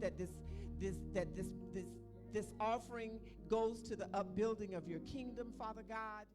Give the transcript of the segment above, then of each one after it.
that this offering goes to the upbuilding of your kingdom, Father God.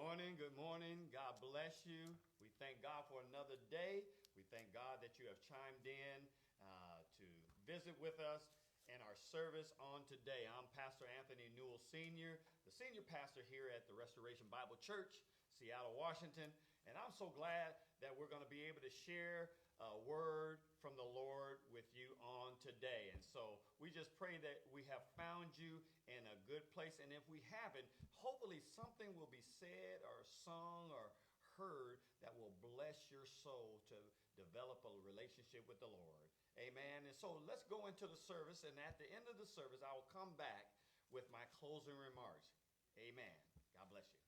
morning. Good morning. God bless you. We thank God for another day. We thank God that you have chimed in to visit with us in our service on today. I'm Pastor Anthony Newell Sr., the senior pastor here at the Restoration Bible Church, Seattle, Washington. And I'm so glad that we're going to be able to share a word from the Lord with you on today. And so we just pray that we have found you in a good place. And if we haven't, hopefully something will be said or sung or heard that will bless your soul to develop a relationship with the Lord. Amen. And so let's go into the service. And at the end of the service, I will come back with my closing remarks. Amen. God bless you.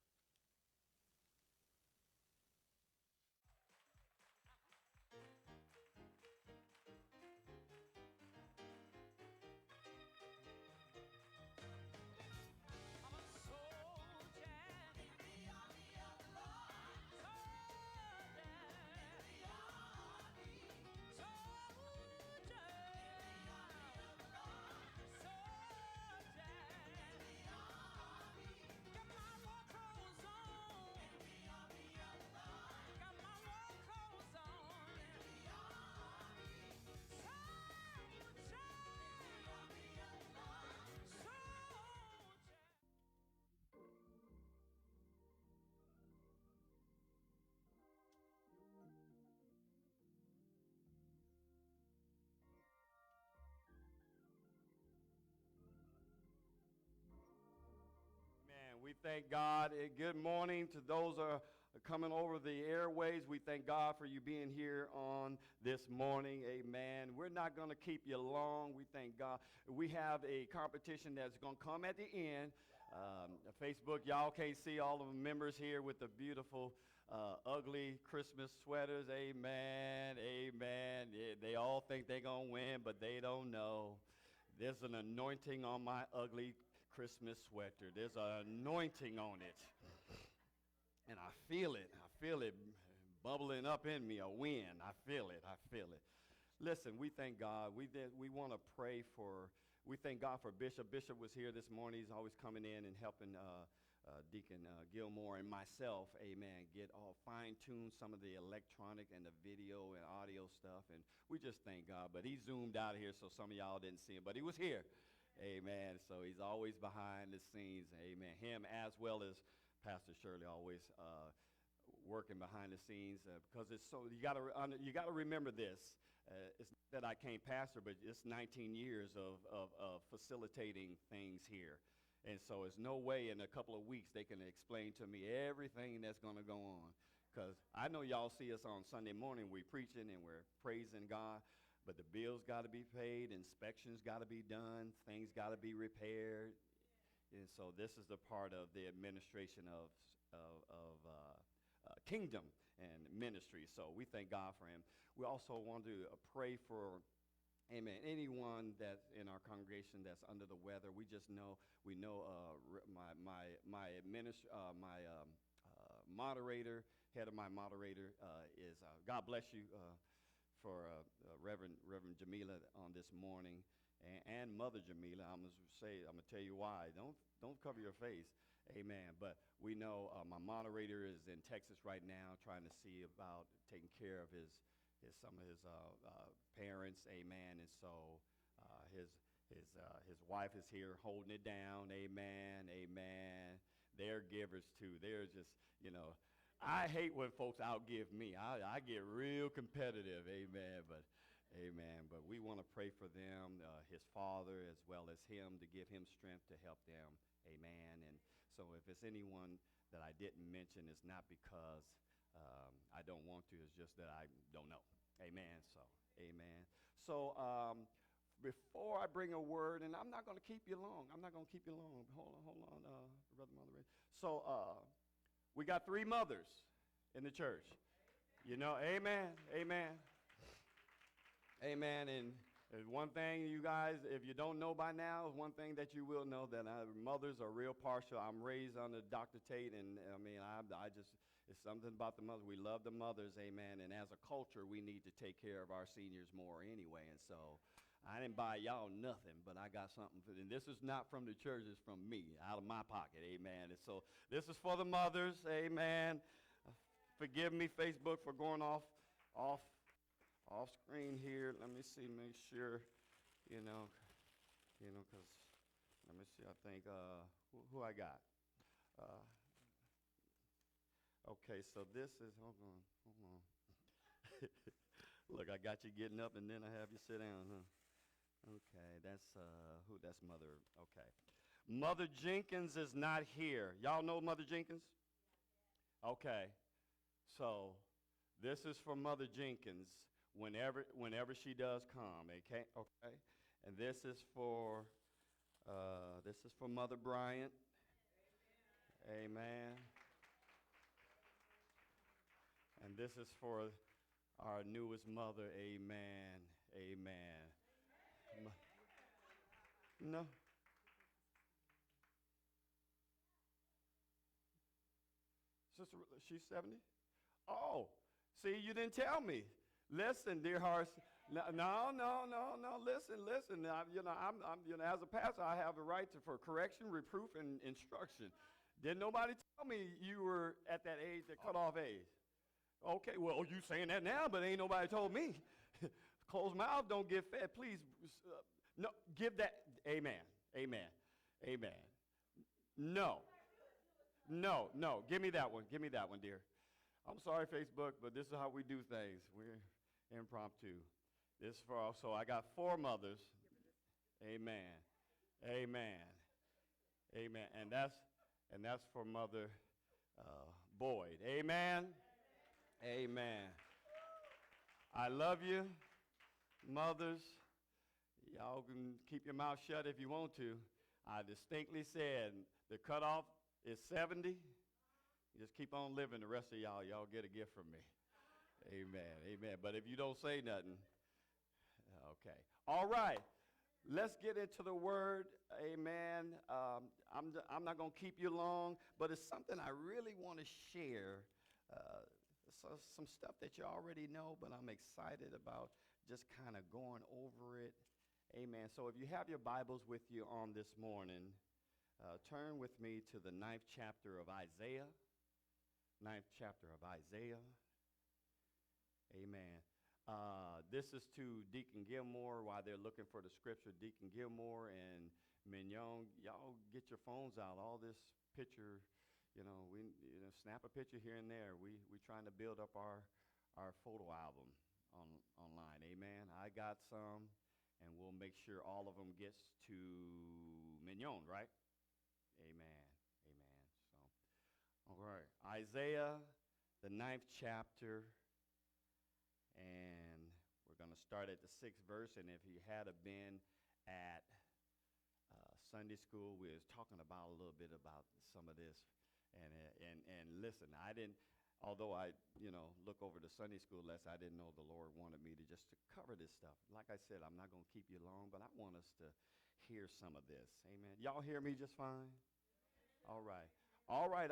We thank God. Good morning to those who are coming over the airways. We thank God for you being here on this morning. Amen. We're not going to keep you long. We thank God. We have a competition that's going to come at the end. Facebook, y'all can't see all of the members here with the beautiful, ugly Christmas sweaters. Amen. Amen. Yeah, they all think they're going to win, but they don't know. There's an anointing on my ugly Christmas sweater. There's an anointing on it. And I feel it. I feel it bubbling up in me, a wind. I feel it. I feel it. Listen, we thank God. We want to pray for, we thank God for Bishop. Bishop was here this morning. He's always coming in and helping Deacon Gilmore and myself, amen, get all fine-tune some of the electronic and the video and audio stuff. And we just thank God. But he zoomed out of here, so some of y'all didn't see him. But he was here. Amen. So he's always behind the scenes. Amen. Him as well as Pastor Shirley always working behind the scenes because it's so you got to remember this. It's not that I can't pastor, but it's 19 years of facilitating things here. And so it's no way in a couple of weeks they can explain to me everything that's going to go on. Because I know y'all see us on Sunday morning. We're preaching and we're praising God. But the bills got to be paid, inspections got to be done, things got to be repaired. And so this is the part of the administration of kingdom and ministry. So we thank God for him. We also want to pray for, amen, anyone that's in our congregation that's under the weather. We know my moderator, head of my moderator is, God bless you, for Reverend Jamila on this morning, and Mother Jamila. I'm gonna tell you why. Don't cover your face, amen. But we know my moderator is in Texas right now, trying to see about taking care of some of his parents, amen. And so his wife is here holding it down, amen, amen. They're givers too. They're just, I hate when folks outgive me. I get real competitive, amen. But we want to pray for them, his father, as well as him, to give him strength to help them, amen. And so if it's anyone that I didn't mention, it's not because I don't want to. It's just that I don't know, amen. So, amen. So before I bring a word, and I'm not going to keep you long. Hold on, Brother Moderator. So, we got 3 mothers in the church. Amen, amen, amen. And one thing, you guys, if you don't know by now, one thing that you will know, that mothers are real partial. I'm raised under Dr. Tate, and I just, it's something about the mothers. We love the mothers, amen. And as a culture, we need to take care of our seniors more anyway. And so I didn't buy y'all nothing, but I got something for them. This is not from the church, it's from me, out of my pocket, amen. And so this is for the mothers, amen. Forgive me, Facebook, for going off screen here. Let me see, make sure, because let me see, I think, who I got? Okay, so this is, hold on. Look, I got you getting up and then I have you sit down, huh? Okay, that's Mother, okay. Mother Jenkins is not here. Y'all know Mother Jenkins? Okay, so this is for Mother Jenkins whenever she does come, okay? Okay, and this is for Mother Bryant. Amen. And this is for our newest mother. Amen. Amen. No. Sister, she's 70? Oh, see, you didn't tell me. Listen, dear hearts. No. Listen. I'm as a pastor, I have the right for correction, reproof, and instruction. Didn't nobody tell me you were at that age, that cutoff age? Okay, well, you saying that now, but ain't nobody told me. Closed mouth don't get fed. Please, no, give that. Amen. No. Give me that one, dear. I'm sorry, Facebook, but this is how we do things. We're impromptu. This is for also, I got 4 mothers. Amen. And that's for Mother Boyd. Amen. I love you, mothers. Y'all can keep your mouth shut if you want to. I distinctly said the cutoff is 70. Just keep on living the rest of y'all. Y'all get a gift from me. Amen. But if you don't say nothing, okay. All right. Let's get into the word. Amen. I'm not going to keep you long, but it's something I really want to share. Some stuff that you already know, but I'm excited about just kind of going over it. Amen. So if you have your Bibles with you on this morning, turn with me to the 9th chapter of Isaiah. 9th chapter of Isaiah. Amen. This is to Deacon Gilmore while they're looking for the scripture. Deacon Gilmore and Mignon, y'all get your phones out. All this picture, snap a picture here and there. We trying to build up our photo album online. Amen. I got some, and we'll make sure all of them gets to Mignon, right? Amen. So, all right. Isaiah, the 9th chapter, and we're going to start at the 6th verse. And if you had been at Sunday school, we was talking about a little bit about some of this. And listen, I didn't, although I, look over the Sunday school lesson, I didn't know the Lord wanted me to cover this stuff. Like I said, I'm not going to keep you long, but I want us to hear some of this. Amen. Y'all hear me just fine? All right.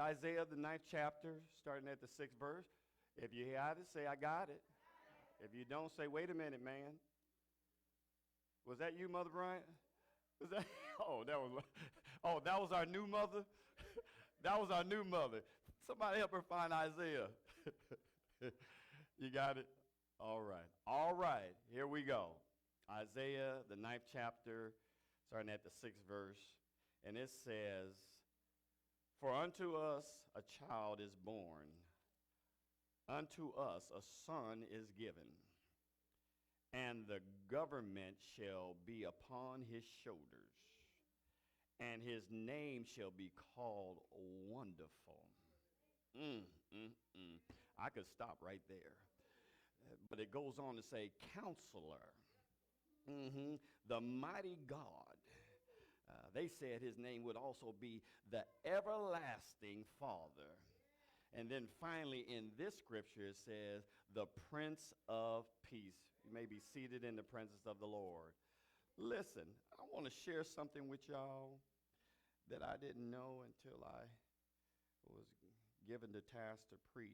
Isaiah, the 9th chapter, starting at the 6th verse. If you got it, say, I got it. If you don't, say, wait a minute, man. Was that you, Mother Bryant? Was that? That was our new mother? That was our new mother. Somebody help her find Isaiah. You got it? All right. Here we go. Isaiah, the 9th chapter, starting at the 6th verse. And it says, for unto us a child is born. Unto us a son is given. And the government shall be upon his shoulders. And his name shall be called Wonderful. I could stop right there. But it goes on to say, Counselor, the Mighty God. They said his name would also be the Everlasting Father. And then finally in this scripture it says, the Prince of Peace. You may be seated in the presence of the Lord. Listen, I want to share something with y'all that I didn't know until I was given the task to preach.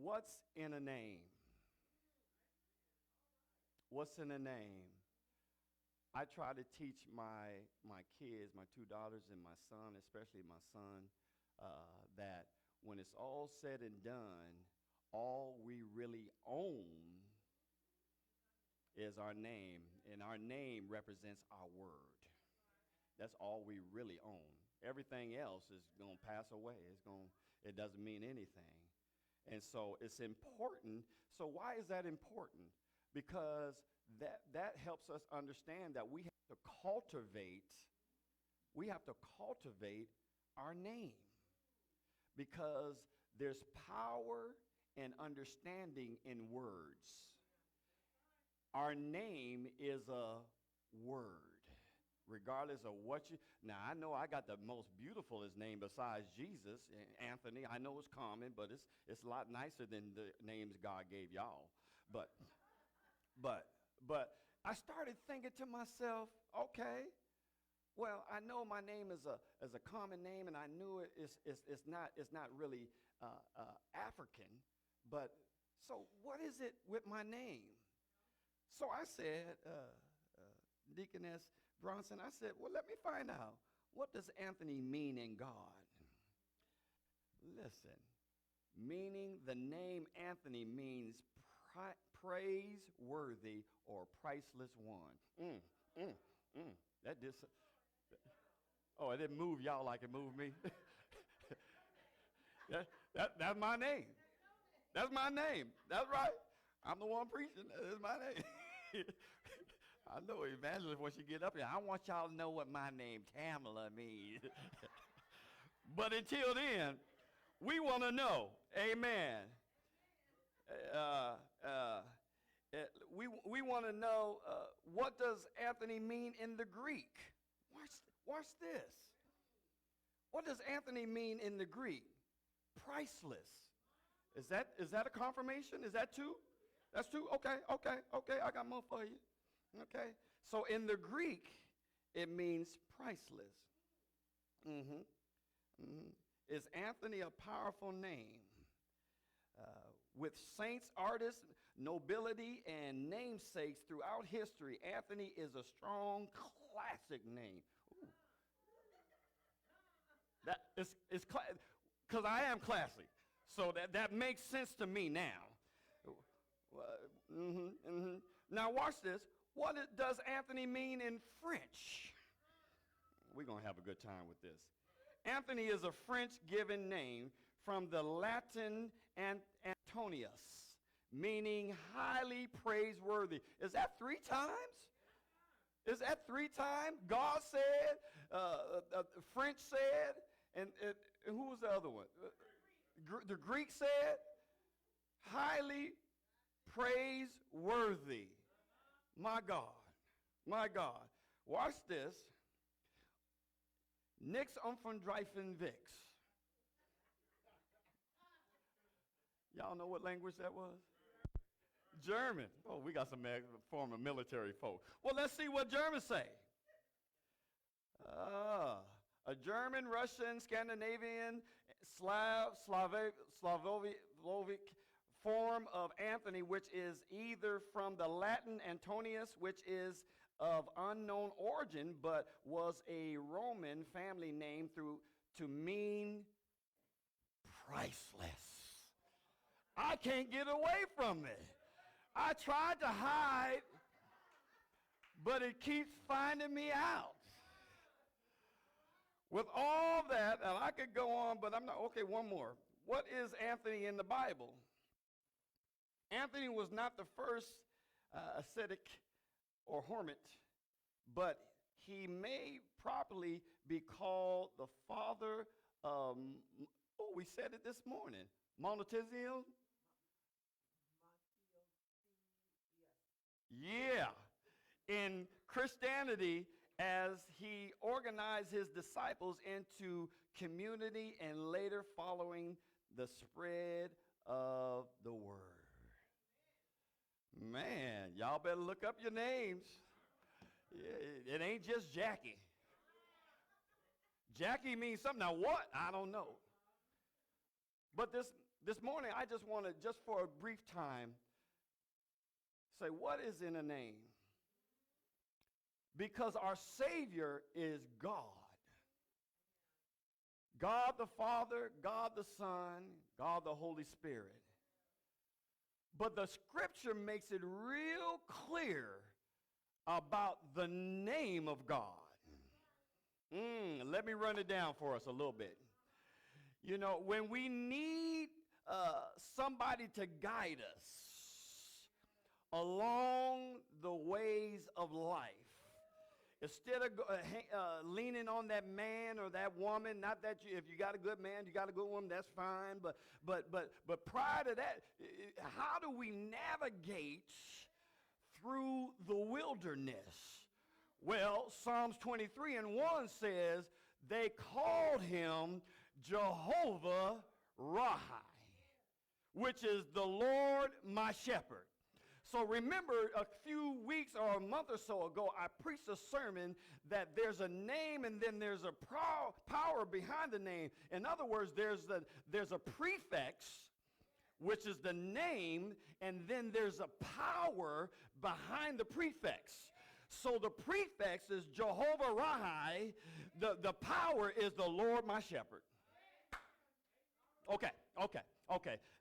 What's in a name? What's in a name? I try to teach my kids, my two daughters and my son, especially my son, that when it's all said and done, all we really own is our name, and our name represents our word. That's all we really own. Everything else is going to pass away. It doesn't mean anything. And so it's important. So why is that important? Because that helps us understand that we have to cultivate our name, because there's power and understanding in words. Our name is a word, regardless of what you. Now, I know I got the most beautifulest name besides Jesus, Anthony. I know it's common, but it's a lot nicer than the names God gave y'all. But I started thinking to myself, okay, well, I know my name is a common name, and I knew it's not really African, but so what is it with my name? So I said, Deaconess Bronson, I said, well, let me find out. What does Anthony mean in God? Listen, the name Anthony means praiseworthy or priceless one. That did. Oh, it didn't move y'all like it moved me. That's my name. That's my name. That's right. I'm the one preaching. That's my name. I know evangelist once you get up here. I want y'all to know what my name Tamala means. But until then, we want to know. Amen. We want to know what does Anthony mean in the Greek? Watch this. What does Anthony mean in the Greek? Priceless. Is that a confirmation? Is that two? That's two? Okay. I got more for you. Okay. So in the Greek, it means priceless. Is Anthony a powerful name? With saints, artists, nobility, and namesakes throughout history, Anthony is a strong, classic name. Ooh. That is because I am classy, so that makes sense to me now. Now watch this. What does Anthony mean in French? We're going to have a good time with this. Anthony is a French given name from the Latin Antonius, meaning highly praiseworthy. Is that 3 times? Is that 3 times? God said, French said, and who was the other one? The Greek said, highly praiseworthy. My God. Watch this. Nix umfandreifen Vix. Y'all know what language that was? German. Oh, we got some former military folk. Well, let's see what Germans say. A German, Russian, Scandinavian, Slavic form of Anthony, which is either from the Latin Antonius, which is of unknown origin, but was a Roman family name to mean priceless. I can't get away from it. I tried to hide, but it keeps finding me out. With all that, and I could go on, but I'm not. Okay, one more. What is Anthony in the Bible? Anthony was not the first ascetic or hermit, but he may properly be called the father of, we said it this morning, monotheism? Yeah. In Christianity, as he organized his disciples into community and later following the spread of the word. Man, y'all better look up your names. It ain't just Jackie. Jackie means something. Now what? I don't know. But this morning, I just want to, just for a brief time, Say, what is in a name? Because our Savior is God. God the Father, God the Son, God the Holy Spirit. But the scripture makes it real clear about the name of God. Let me run it down for us a little bit. You know, when we need somebody to guide us along the ways of life, instead of leaning on that man or that woman, not that if you got a good man, you got a good woman, that's fine. But prior to that, how do we navigate through the wilderness? Well, Psalms 23:1 says they called him Jehovah Rahi, which is the Lord my shepherd. So remember, a few weeks or a month or so ago, I preached a sermon that there's a name and then there's a power behind the name. In other words, there's a prefix, which is the name, and then there's a power behind the prefix. So the prefix is Jehovah Rahi. The power is the Lord my shepherd. Okay.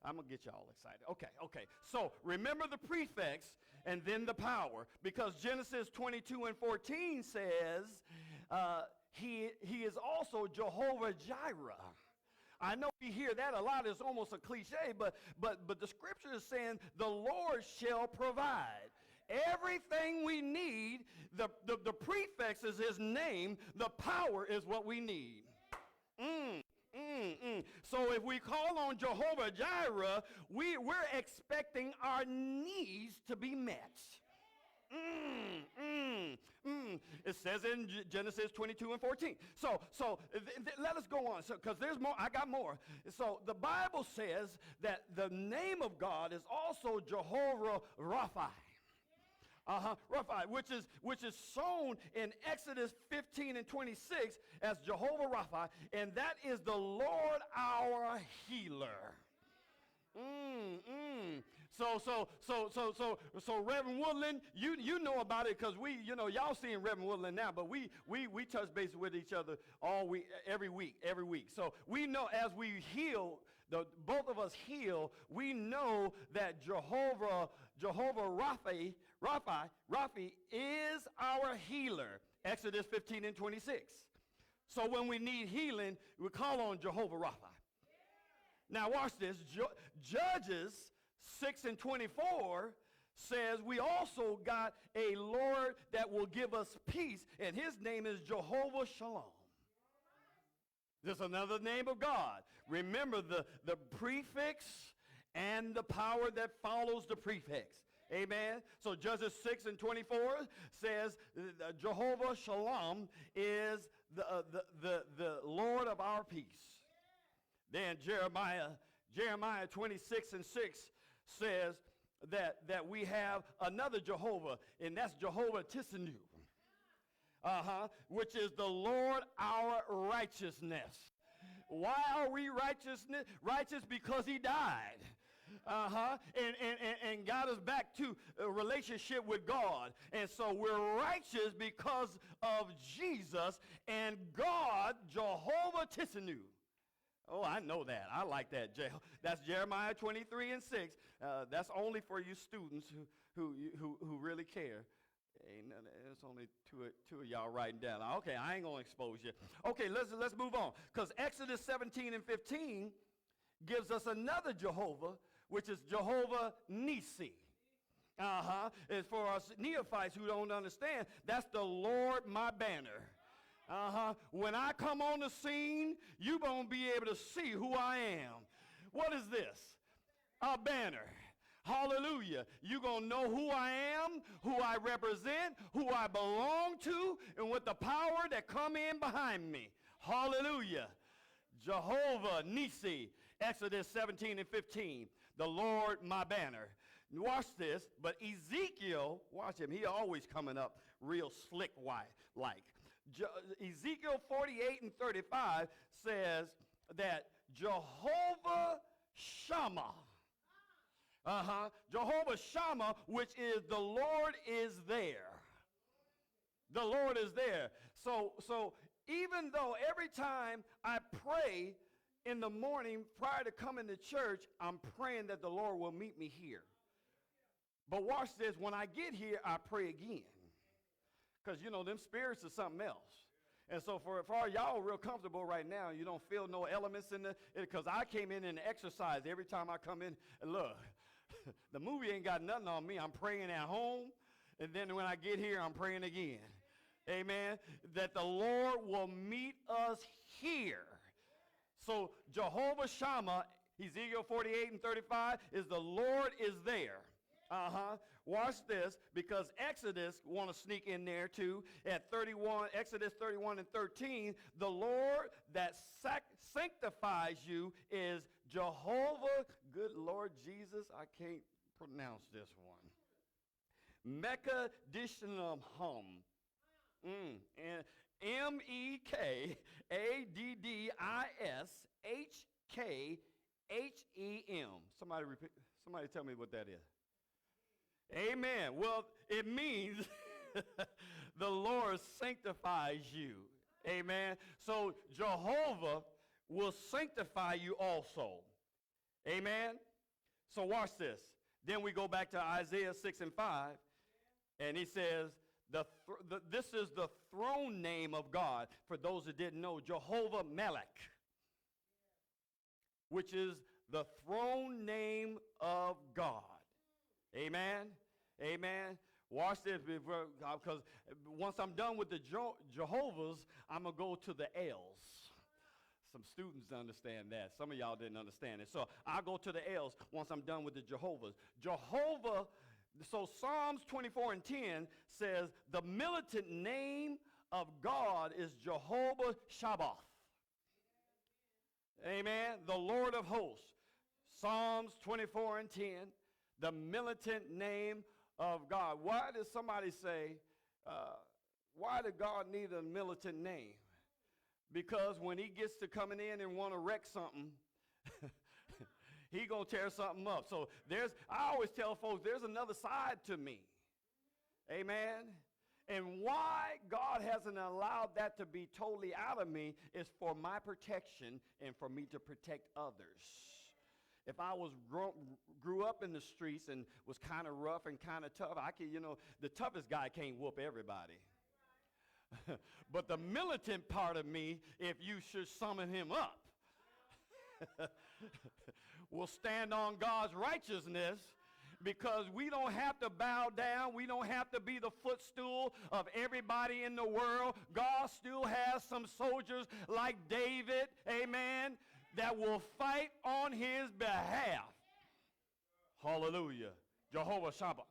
I'm going to get you all excited. Okay. So remember the prefix and then the power, because Genesis 22:14 says he is also Jehovah Jireh. I know we hear that a lot. It's almost a cliche, but the scripture is saying the Lord shall provide. Everything we need, the prefix is his name. The power is what we need. So if we call on Jehovah Jireh, we're expecting our needs to be met. It says in Genesis 22:14. So let us go on, because there's more. I got more. So the Bible says that the name of God is also Jehovah Rapha. Rapha, which is shown in Exodus 15:26 as Jehovah Rapha, and that is the Lord our healer. So Reverend Woodland, you know about it, because y'all seeing Reverend Woodland now, but we touch base with each other every week. So we know as we heal, both of us heal, we know that Jehovah Rapha is our healer. Exodus 15:26. So when we need healing, we call on Jehovah Rapha. Now watch this. Judges 6:24 says we also got a Lord that will give us peace, and his name is Jehovah Shalom. There's another name of God. Remember the prefix and the power that follows the prefix. Amen. So Judges 6:24 says Jehovah Shalom is the Lord of our peace. Then Jeremiah 26:6 says that we have another Jehovah, and that's Jehovah Tsidkenu. Which is the Lord our righteousness. Why are we righteous? Because he died. And got us back to a relationship with God. And so we're righteous because of Jesus and God, Jehovah Tsidkenu. Oh, I know that. I like that. That's Jeremiah 23:6. That's only for you students who really care. It's only two of y'all writing down. Okay, I ain't gonna expose you. Okay, let's move on, because Exodus 17:15 gives us another Jehovah, which is Jehovah Nisi. And for us neophytes who don't understand, that's the Lord my banner. When I come on the scene, you're going to be able to see who I am. What is this? A banner. Hallelujah. You're going to know who I am, who I represent, who I belong to, and with the power that come in behind me. Hallelujah. Jehovah Nisi, Exodus 17:15, the Lord my banner. Watch this, but Ezekiel, watch him, he always coming up real slick like. Ezekiel 48:35 says that Jehovah Shammah, Jehovah Shammah, which is the Lord is there. The Lord is there. So even though every time I pray in the morning prior to coming to church, I'm praying that the Lord will meet me here. But watch this. When I get here, I pray again. Because, you know, them spirits are something else. And so for y'all real comfortable right now, you don't feel no elements in because I came in and exercise every time I come in. And look, the movie ain't got nothing on me. I'm praying at home, and then when I get here, I'm praying again. Amen. That the Lord will meet us here. So Jehovah Shammah, Ezekiel 48:35, is the Lord is there. Watch this, because Exodus want to sneak in there too. At 31, Exodus 31:13, the Lord that sanctifies you is Jehovah. Good Lord Jesus, I can't pronounce this one. Mekadishlam. And Mekadishkem. Somebody tell me what that is. Amen. Well, it means the Lord sanctifies you. Amen. So Jehovah will sanctify you also. Amen. So watch this. Then we go back to Isaiah 6:5, and he says, this is the throne name of God. For those that didn't know, Jehovah Melech, which is the throne name of God. Amen. Amen. Watch this, because once I'm done with the Jehovah's, I'm going to go to the L's. Some students understand that. Some of y'all didn't understand it. So I'll go to the L's once I'm done with the Jehovah's. Jehovah, so Psalms 24:10 says the militant name of God is Jehovah Shabbath. Amen. The Lord of hosts. Psalms 24:10, the militant name of God. Why does somebody say, why did God need a militant name? Because when he gets to coming in and want to wreck something, he going to tear something up. So I always tell folks, there's another side to me. Amen. And why God hasn't allowed that to be totally out of me is for my protection and for me to protect others. If I grew up in the streets and was kind of rough and kind of tough, the toughest guy can't whoop everybody. But the militant part of me, if you should summon him up, will stand on God's righteousness, because we don't have to bow down. We don't have to be the footstool of everybody in the world. God still has some soldiers like David, amen, that will fight on his behalf. Hallelujah. Jehovah Shabbat.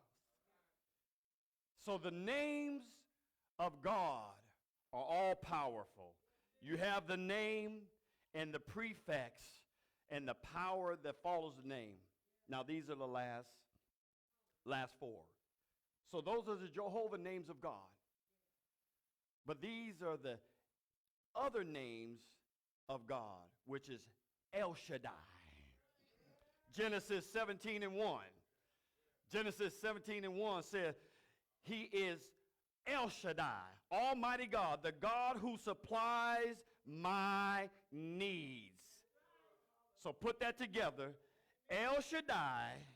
So the names of God are all powerful. You have the name and the prefix and the power that follows the name. Now these are the last four. So those are the Jehovah names of God. But these are the other names of God, which is El Shaddai. Genesis 17:1. Genesis 17:1 says, he is El Shaddai, Almighty God, the God who supplies my needs. So put that together. El Shaddai,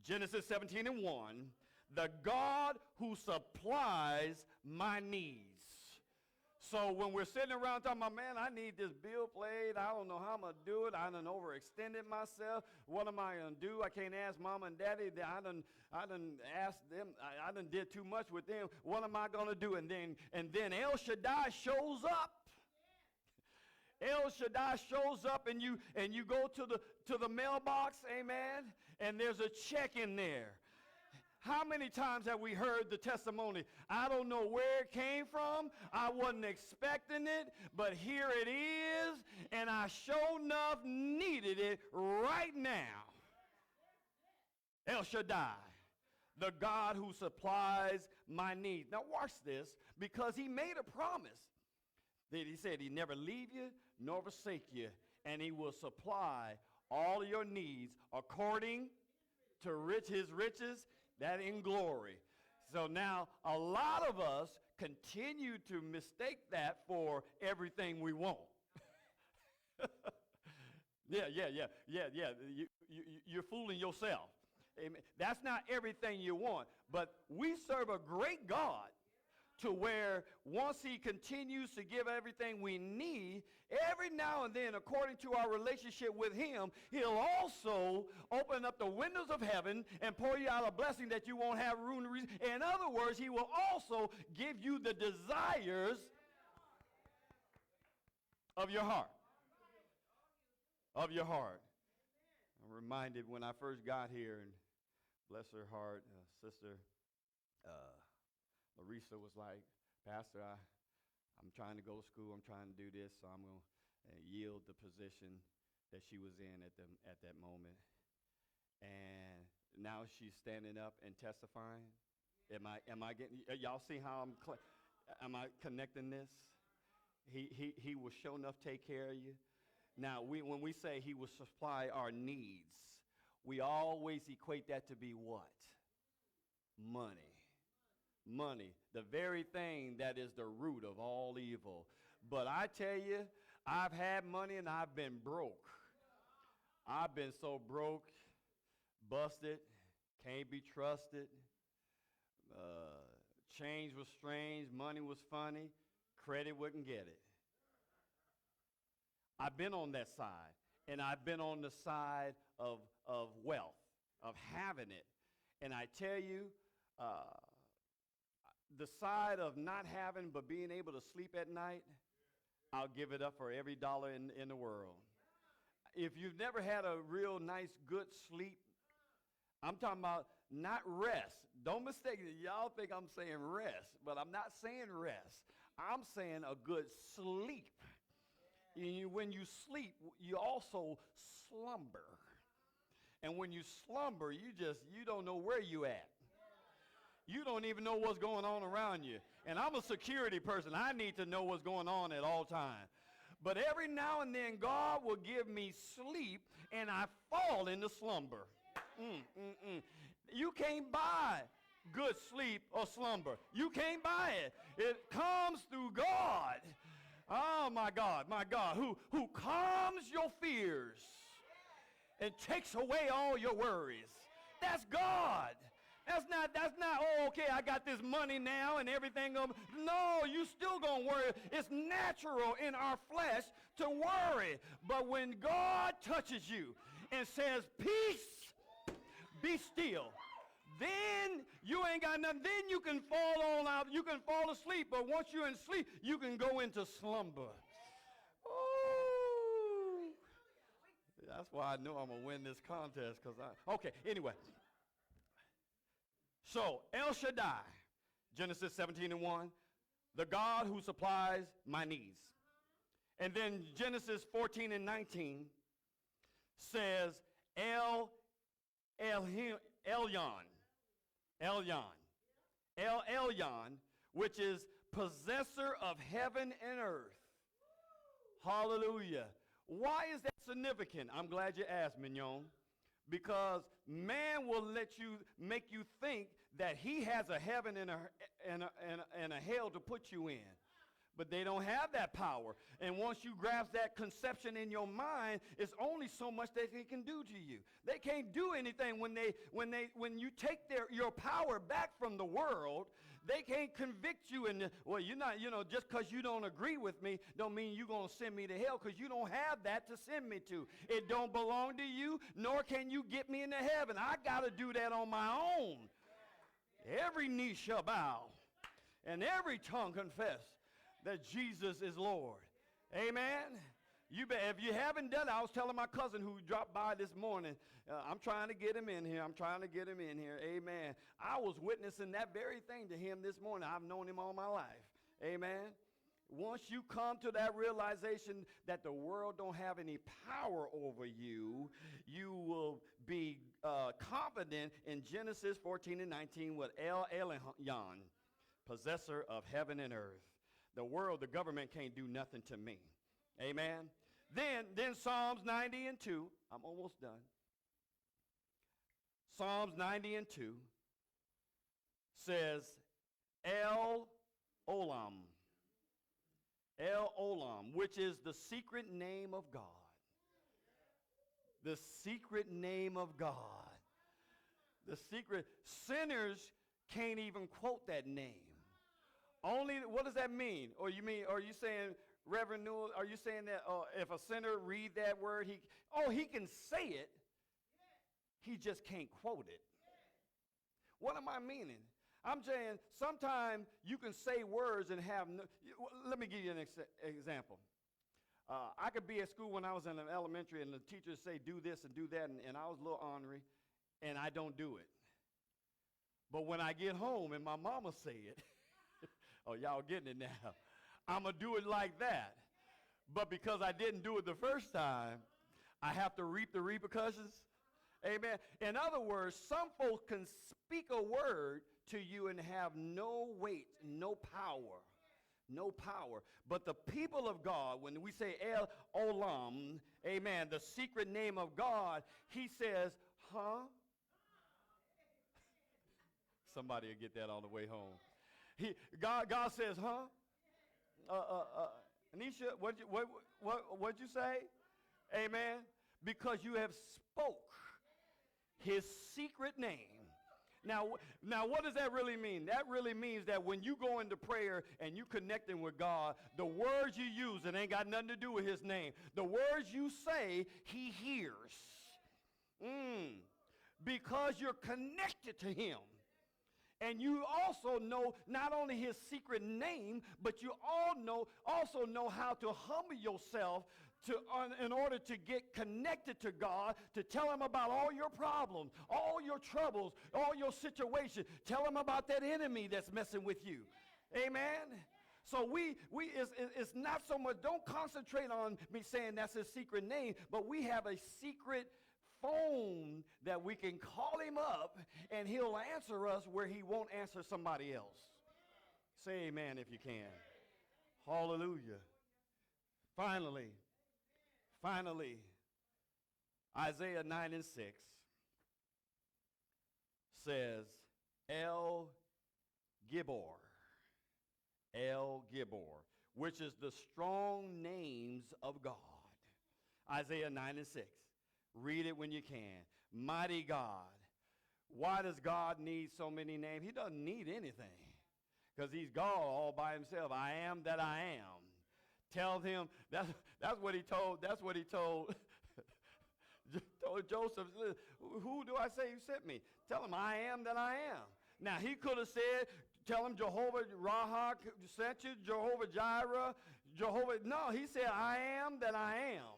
Genesis 17:1, the God who supplies my needs. So when we're sitting around talking about, man, I need this bill paid, I don't know how I'm going to do it, I done overextended myself, what am I going to do? I can't ask mom and daddy, I done asked them, I done did too much with them, what am I going to do? And then El Shaddai shows up. El Shaddai shows up, and you go to the mailbox, amen, and there's a check in there. How many times have we heard the testimony? I don't know where it came from. I wasn't expecting it, but here it is, and I sure enough needed it right now. El Shaddai, the God who supplies my needs. Now watch this, because he made a promise. That he said he never leave you nor forsake you, and he will supply all your needs according his riches, that in glory. So now a lot of us continue to mistake that for everything we want. Yeah. You're fooling yourself. Amen. That's not everything you want. But we serve a great God to where once he continues to give everything we need, every now and then, according to our relationship with him, he'll also open up the windows of heaven and pour you out a blessing that you won't have room to receive. In other words, he will also give you the desires of your heart. Of your heart. I'm reminded when I first got here, and bless her heart, Sister Larissa was like, Pastor, I'm trying to go to school. I'm trying to do this, so I'm going to yield the position that she was in at that moment. And now she's standing up and testifying. Am I getting? Y'all see how am I connecting this? He will sure enough take care of you. Now, when we say he will supply our needs, we always equate that to be what? Money. Money, the very thing that is the root of all evil. But I tell you, I've had money and I've been broke. I've been so broke, busted, can't be trusted. Change was strange, money was funny, credit wouldn't get it. I've been on that side, and I've been on the side of wealth, of having it. And I tell you, the side of not having but being able to sleep at night, I'll give it up for every dollar in the world. If you've never had a real nice, good sleep, I'm talking about not rest. Don't mistake it. Y'all think I'm saying rest, but I'm not saying rest. I'm saying a good sleep. When you sleep, you also slumber. And when you slumber, you don't know where you at. You don't even know what's going on around you. And I'm a security person. I need to know what's going on at all times. But every now and then, God will give me sleep, and I fall into slumber. You can't buy good sleep or slumber. You can't buy it. It comes through God. Oh, my God, who calms your fears and takes away all your worries. That's God. That's not, oh, okay, I got this money now and everything. No, you still gonna worry. It's natural in our flesh to worry. But when God touches you and says, peace, be still, then you ain't got nothing. Then you can fall on out. You can fall asleep. But once you're in sleep, you can go into slumber. Oh, that's why I know I'm going to win this contest. Okay, anyway. So, El Shaddai, Genesis 17:1, the God who supplies my needs. And then Genesis 14:19 says, Elyon, which is possessor of heaven and earth. Hallelujah. Why is that significant? I'm glad you asked, Mignon. Because man will make you think that he has a heaven and a hell to put you in. But they don't have that power. And once you grasp that conception in your mind, it's only so much that they can do to you. They can't do anything when you take your power back from the world. They can't convict you and, well, you're not, just because you don't agree with me don't mean you're going to send me to hell, because you don't have that to send me to. It don't belong to you, nor can you get me into heaven. I got to do that on my own. Every knee shall bow and every tongue confess that Jesus is Lord. Amen. If you haven't done it, I was telling my cousin who dropped by this morning, I'm trying to get him in here. Amen. I was witnessing that very thing to him this morning. I've known him all my life. Amen. Once you come to that realization that the world don't have any power over you, you will be confident in Genesis 14:19 with Elyon, possessor of heaven and earth. The world, the government can't do nothing to me. Amen. Then Psalms 90:2. I'm almost done. Psalms 90 and 2 says, El Olam. El Olam, which is the secret name of God. The secret name of God. The secret. Sinners can't even quote that name. Only, what does that mean? Or are you saying, Reverend Newell, are you saying that if a sinner read that word, he can say it, he just can't quote it? What am I meaning? I'm saying sometimes you can say words and have no, let me give you an example. I could be at school when I was in an elementary and the teachers say do this and do that, and I was a little ornery, and I don't do it. But when I get home and my mama say it, oh, y'all getting it now, I'm going to do it like that. But because I didn't do it the first time, I have to reap the repercussions. Amen. In other words, some folks can speak a word to you and have no weight, no power. No power. But the people of God, when we say El Olam, amen, the secret name of God, he says, huh? Somebody will get that on the way home. God says, huh? Anisha, what'd you say? Amen. Because you have spoke his secret name. Now, what does that really mean? That really means that when you go into prayer and you connecting with God, the words you use, it ain't got nothing to do with his name. The words you say, he hears. Because you're connected to him. And you also know not only his secret name, but you also know how to humble yourself in order to get connected to God, to tell him about all your problems, all your troubles, all your situations. Tell him about that enemy that's messing with you. Amen. So it's not so much, don't concentrate on me saying that's his secret name, but we have a secret phone that we can call him up and he'll answer us where he won't answer somebody else. Say amen if you can. Hallelujah. Finally, Isaiah 9 and 6 says, El Gibor, which is the strong names of God. Isaiah 9 and 6. Read it when you can. Mighty God. Why does God need so many names? He doesn't need anything because he's God all by himself. I am that I am. Tell him, that's what he told told Joseph, who do I say you sent me? Tell him I am that I am. Now he could have said, tell him Jehovah Raha sent you, Jehovah Jireh, no, he said I am that I am.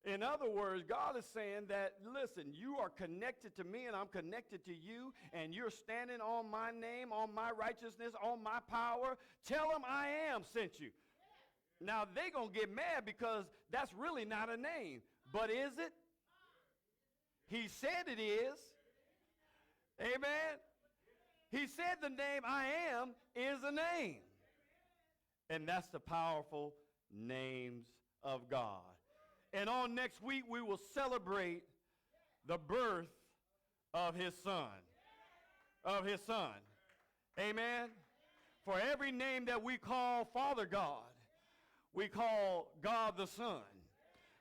In other words, God is saying that, listen, you are connected to me and I'm connected to you, and you're standing on my name, on my righteousness, on my power. Tell them I am sent you. Now, they're going to get mad because that's really not a name. But is it? He said it is. Amen. He said the name I am is a name. And that's the powerful names of God. And on next week, we will celebrate the birth of his son. Amen. For every name that we call Father God, we call God the Son.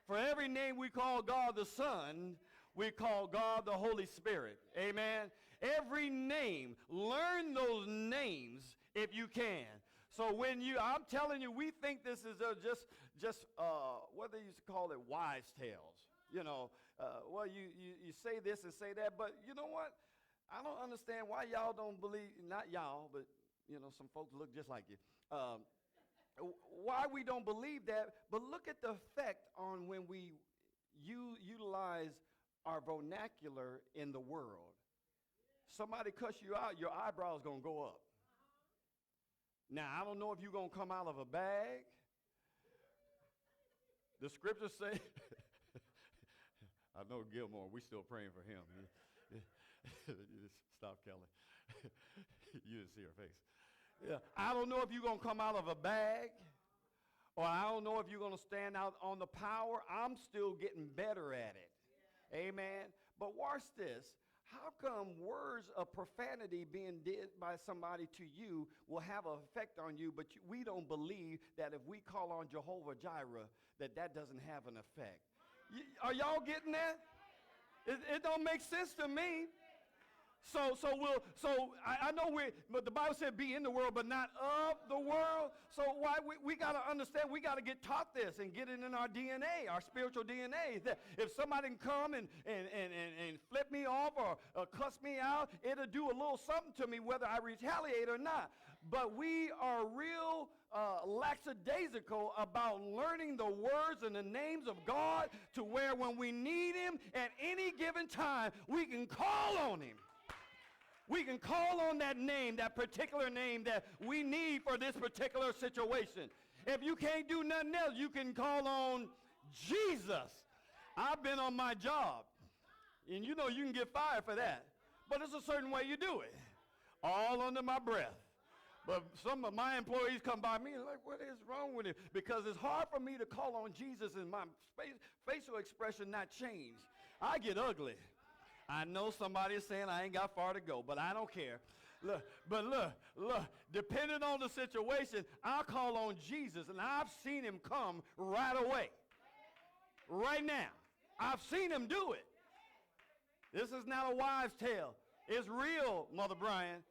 For every name we call God the Son, we call God the Holy Spirit. Amen. Every name, learn those names if you can. So I'm telling you, we think this is just what they used to call it, wise tales. You know, well, you say this and say that, but you know what? I don't understand why y'all don't believe, not y'all, but, you know, some folks look just like you. Why we don't believe that, but look at the effect on when we utilize our vernacular in the world. Somebody cuss you out, your eyebrows going to go up. Now, I don't know if you're going to come out of a bag. The scriptures say, I know Gilmore, we still praying for him. Stop, Kelly. You didn't see her face. Yeah. I don't know if you're going to come out of a bag, or I don't know if you're going to stand out on the power. I'm still getting better at it. Yeah. Amen. But watch this. how come words of profanity being did by somebody to you will have an effect on you, but we don't believe that if we call on Jehovah Jireh, that that doesn't have an effect? Are y'all getting that? It don't make sense to me. I know but the Bible said be in the world, but not of the world. So why we got to understand, we got to get taught this and get it in our DNA, our spiritual DNA, that if somebody can come and flip me off or cuss me out, it'll do a little something to me whether I retaliate or not. But we are real lackadaisical about learning the words and the names of God to where when we need him at any given time, we can call on him. We can call on that name, that particular name that we need for this particular situation. If you can't do nothing else, you can call on Jesus. I've been on my job, and you know you can get fired for that. But it's a certain way you do it, all under my breath. But some of my employees come by me and like, what is wrong with it? Because it's hard for me to call on Jesus and my facial expression not change. I get ugly. I know somebody is saying I ain't got far to go, but I don't care. Look, depending on the situation, I'll call on Jesus, and I've seen him come right away. Right now. I've seen him do it. This is not a wives' tale. It's real, Mother Brian.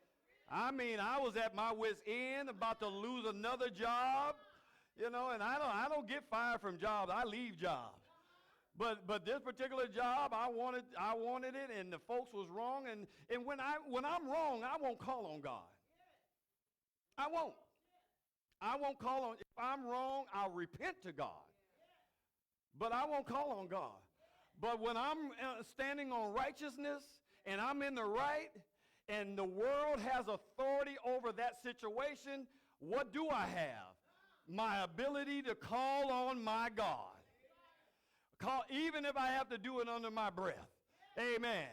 I mean, I was at my wit's end, about to lose another job, and I don't get fired from jobs. I leave jobs. But this particular job, I wanted it, and the folks was wrong. And when I'm wrong, I won't call on God. I won't call on. If I'm wrong, I'll repent to God. But I won't call on God. But when I'm standing on righteousness and I'm in the right, and the world has authority over that situation, what do I have? My ability to call on my God. Even if I have to do it under my breath. Amen.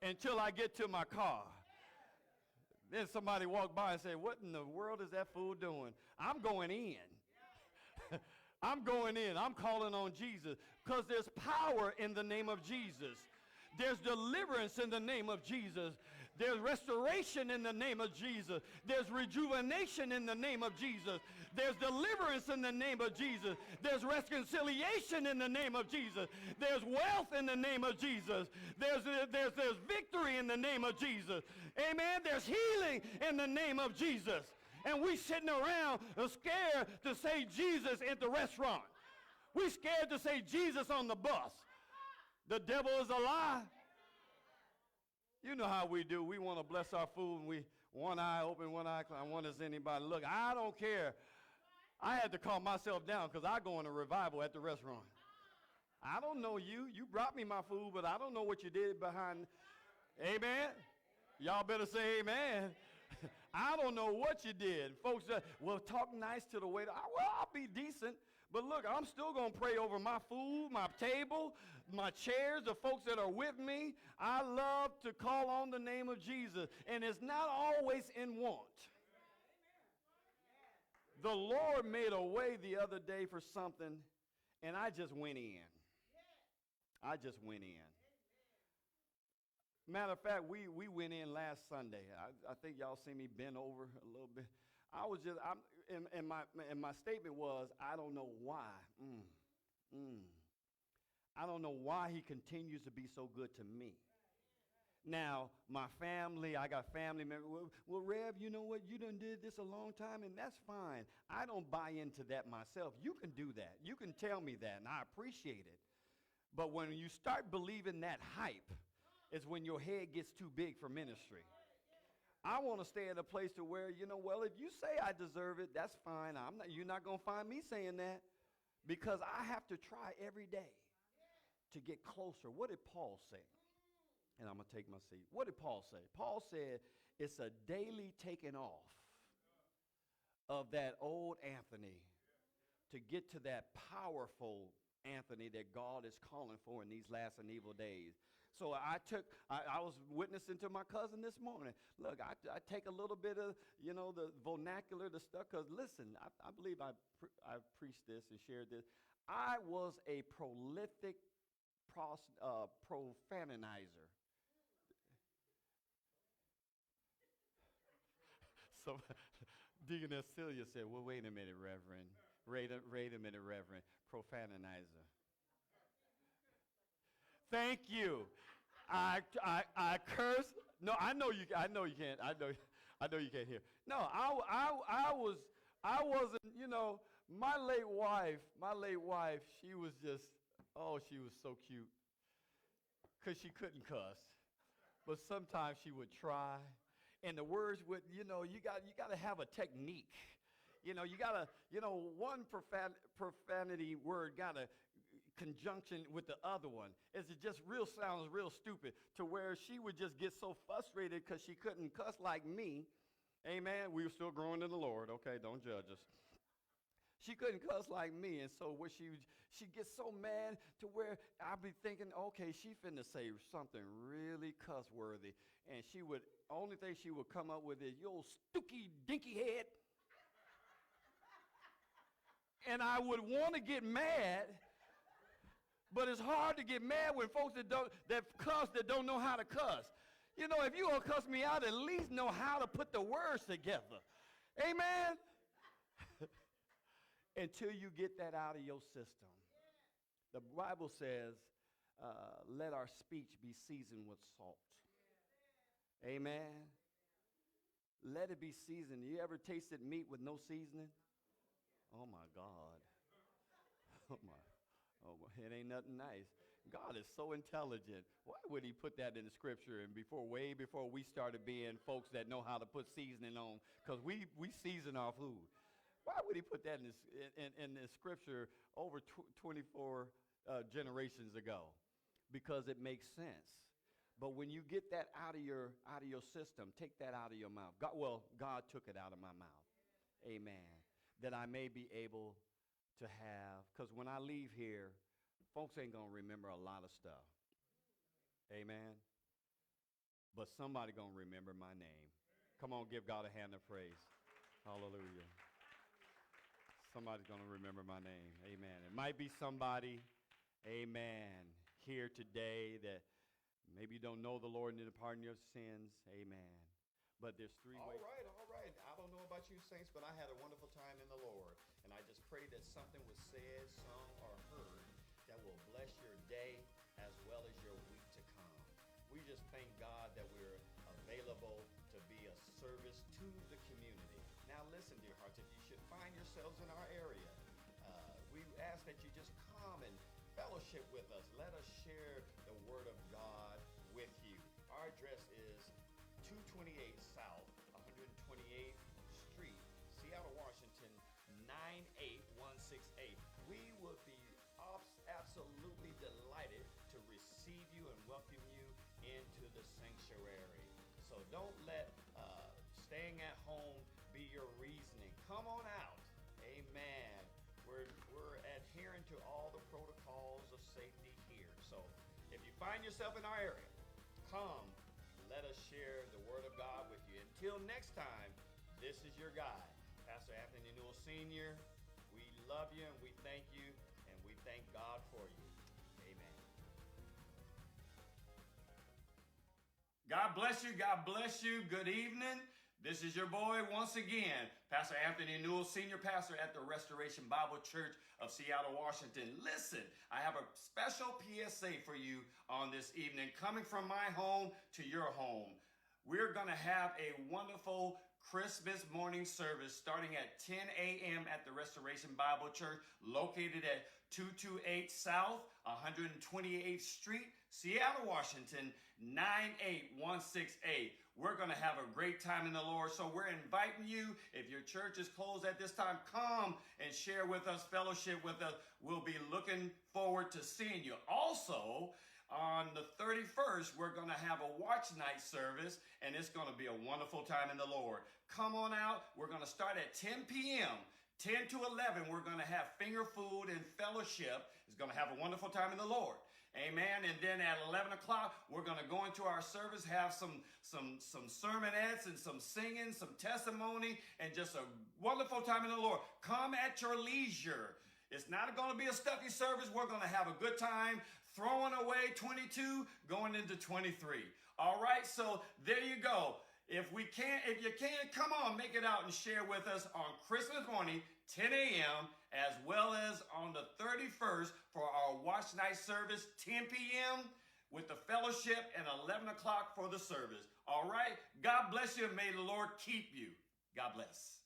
Until I get to my car. Then somebody walked by and said, what in the world is that fool doing? I'm going in. I'm going in. I'm calling on Jesus. Because there's power in the name of Jesus. There's deliverance in the name of Jesus. There's restoration in the name of Jesus. There's rejuvenation in the name of Jesus. There's deliverance in the name of Jesus. There's reconciliation in the name of Jesus. There's wealth in the name of Jesus. There's victory in the name of Jesus. Amen. There's healing in the name of Jesus. And we sitting around scared to say Jesus at the restaurant. We scared to say Jesus on the bus. The devil is a lie. You know how we do. We want to bless our food, and we one eye open, one eye closed. I wonder if anybody look. I don't care. I had to calm myself down because I go in a revival at the restaurant. I don't know you. You brought me my food, but I don't know what you did behind. Amen. Y'all better say amen. I don't know what you did. Folks say, well, talk nice to the waiter. I'll be decent. But look, I'm still going to pray over my food, my table, my chairs, the folks that are with me. I love to call on the name of Jesus. And it's not always in want. The Lord made a way the other day for something, and I just went in. I just went in. Matter of fact, we went in last Sunday. I think y'all see me bend over a little bit. And my statement was, I don't know why. I don't know why he continues to be so good to me. Now, my family, I got family members. Well, Rev, you know what? You done did this a long time, and that's fine. I don't buy into that myself. You can do that. You can tell me that, and I appreciate it. But when you start believing that hype, is when your head gets too big for ministry. I want to stay in a place to where, well, if you say I deserve it, that's fine. You're not going to find me saying that, because I have to try every day to get closer. What did Paul say? And I'm going to take my seat. What did Paul say? Paul said it's a daily taking off of that old Anthony to get to that powerful Anthony that God is calling for in these last and evil days. So I was witnessing to my cousin this morning. Look, I take a little bit of, the vernacular, the stuff, because listen, I believe I preached this and shared this. I was a prolific profaninizer. So Deaconess Celia said, well, wait a minute, Reverend. Wait a minute, Reverend. Profaninizer. Thank you. I curse. No, I know you can't. I know you can't hear. No, I wasn't, my late wife, she was just, oh, she was so cute. Because she couldn't cuss. But sometimes she would try. And the words would, you got to have a technique. You got to, one profanity word got a conjunction with the other one. It just sounds real stupid, to where she would just get so frustrated because she couldn't cuss like me. Amen. We were still growing in the Lord. Okay, don't judge us. She couldn't cuss like me, and so she gets so mad to where I'd be thinking, okay, she finna say something really cuss-worthy, and only thing she would come up with is, you old stooky dinky head. And I would want to get mad, but it's hard to get mad when folks that cuss that don't know how to cuss. If you gonna cuss me out, at least know how to put the words together. Amen. Until you get that out of your system. The Bible says, let our speech be seasoned with salt. Amen. Let it be seasoned. You ever tasted meat with no seasoning? Oh my God. It ain't nothing nice. God is so intelligent. Why would he put that in the scripture? And way before we started being folks that know how to put seasoning on, because we season our food. Why would he put that in the scripture over 24 generations ago? Because it makes sense. But when you get that out of your system, take that out of your mouth. God took it out of my mouth. Amen. That I may be able to have, because when I leave here, folks ain't going to remember a lot of stuff. Amen. But somebody going to remember my name. Come on, give God a hand of praise. Hallelujah. Somebody's going to remember my name. Amen. It might be somebody, amen, here today that maybe you don't know the Lord and didn't pardon your sins. Amen. But there's three ways. All right. I don't know about you, saints, but I had a wonderful time in the Lord. And I just pray that something was said, sung, or heard that will bless your day as well as your week to come. We just thank God that we're available to be a service to the community. Now listen, dear hearts, if you should find yourselves in our area, we ask that you just come and fellowship with us. Let us share the Word of God with you. Our address is 228 South 128th Street, Seattle, Washington, 98168. We would be absolutely delighted to receive you and welcome you into the sanctuary. So don't let staying at home be your reasoning. Come on out. Amen. We're adhering to all the protocols of safety here. So if you find yourself in our area, come. Let us share the Word of God with you. Until next time, this is your guide, Pastor Anthony Newell Sr. We love you and we thank you and we thank God for you. Amen. God bless you. God bless you. Good evening. This is your boy once again, Pastor Anthony Newell, Senior Pastor at the Restoration Bible Church of Seattle, Washington. Listen, I have a special PSA for you on this evening, coming from my home to your home. We're going to have a wonderful Christmas morning service starting at 10 a.m. at the Restoration Bible Church, located at 228 South 128th Street, Seattle, Washington, 98168. We're going to have a great time in the Lord. So we're inviting you, if your church is closed at this time, come and share with us, fellowship with us. We'll be looking forward to seeing you. Also, on the 31st, we're going to have a watch night service, and it's going to be a wonderful time in the Lord. Come on out. We're going to start at 10 p.m. 10 to 11, we're going to have finger food and fellowship. It's going to have a wonderful time in the Lord. Amen. And then at 11 o'clock, we're going to go into our service, have some sermonettes and some singing, some testimony, and just a wonderful time in the Lord. Come at your leisure. It's not going to be a stuffy service. We're going to have a good time throwing away 22, going into 23. All right, so there you go. If you can, come on, make it out and share with us on Christmas morning, 10 a.m., as well as on the 31st for our watch night service, 10 p.m., with the fellowship and 11 o'clock for the service. All right? God bless you and may the Lord keep you. God bless.